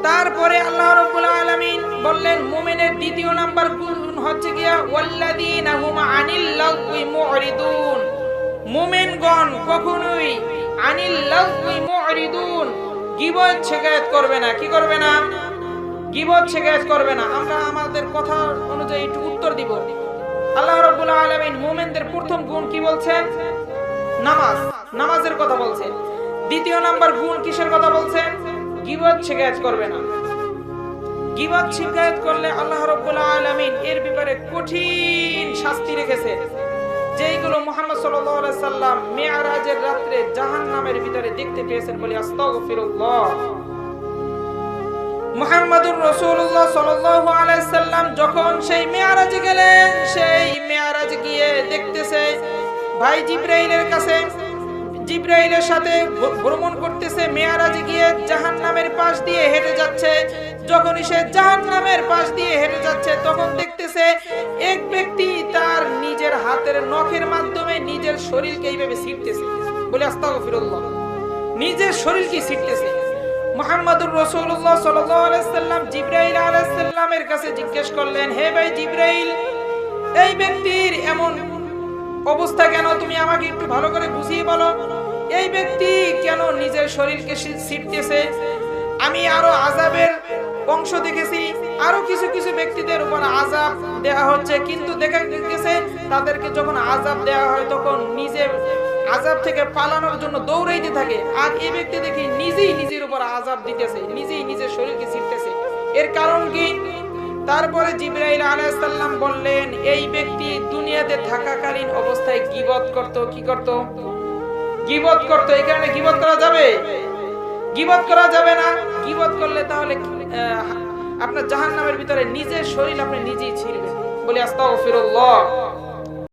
তারপরে আল্লাহ রাব্বুল আলামিন বললেন মুমিনের দ্বিতীয় নাম্বার গুণ হচ্ছে গিয়া ওয়াল্লাযীনা হুম আনিল লাগwi মুরিদুন। মুমিনগণ কখনোই আনিল লাগwi মুরিদুন, গীবত শিকায়ত করবে না। কি করবে না? গীবত শিকায়ত করবে না। আমরা আমাদের কথা অনুযায়ী একটু উত্তর দিব। আল্লাহ রাব্বুল আলামিন মুমিনদের প্রথম গুণ কি বলছেন? নামাজ, নামাজের কথা বলছেন। দ্বিতীয় নাম্বার গুণ কিসের কথা বলছেন? গীবত শিকায়ত করবে না। গীবত শিকায়ত করলে আল্লাহ রাব্বুল আলামিন এর ব্যাপারে কঠিন শাস্তি রেখেছে, যেইগুলো মুহাম্মদ সাল্লাল্লাহু আলাইহি সাল্লাম মিরাজের রাতে জাহান্নামের ভিতরে দেখতে পেয়েছেন। বলি আস্তাগফিরুল্লাহ। মুহাম্মদুর রাসূলুল্লাহ সাল্লাল্লাহু আলাইহি সাল্লাম যখন সেই মিরাজে গেলেন, সেই মিরাজে গিয়ে দেখতেছে ভাই জিবরাইলের কাছে, জিবরাইলের সাথে ভ্রমণ করতেছে। মিরাজে গিয়ে জাহান্নামের পাশ দিয়ে হেঁটে যাচ্ছে। যখনই সে জাহান্নামের পাশ দিয়ে হেঁটে যাচ্ছে, তখন দেখতেছে এক ব্যক্তি তার নিজের হাতের নখের মাধ্যমে নিজের শরীরকে এইভাবে ছিঁড়তেছে। বলে আস্তাগফিরুল্লাহ। নিজের শরীরকে ছিঁড়তেছে। মুহাম্মদুর রাসূলুল্লাহ সাল্লাল্লাহু আলাইহি সাল্লাম জিবরাইল আলাইহিস সালামের কাছে জিজ্ঞেস করলেন, হে ভাই জিবরাইল, এই ব্যক্তির এমন অবস্থা কেন? তুমি আমাকে একটু ভালো করে বুঝিয়ে বলো। এই ব্যক্তি কেন নিজের শরীরকে ছিঁড়তেছে? আমি আরো আযাবের অংশ দেখেছি, আরো কিছু কিছু ব্যক্তিদের উপর আযাব দেয়া হচ্ছে, কিন্তু দেখা গেছে তাদেরকে যখন আযাব দেয়া হয় তখন নিজে আযাব থেকে পালানোর জন্য দৌড়াইতে থাকে। আর এই ব্যক্তি দেখি নিজেই নিজের উপর আযাব দিতেছে, নিজেই নিজের শরীরকে ছিঁড়তেছে। এর কারণ কি? তারপরে জিবরাইল আলাইহিস সালাম বললেন, এই ব্যক্তি দুনিয়াতে থাকাকালীন অবস্থায় গীবত করত। কি করত? গীবত করত। এই কারণে গীবত করা যাবে? গীবত করা যাবে না। গীবত করলে তাহলে আপনার জাহান্নামের ভিতরে নিজের শরীর আপনি নিজেই ছিঁড়বেন। বলি আস্তাগফিরুল্লাহ।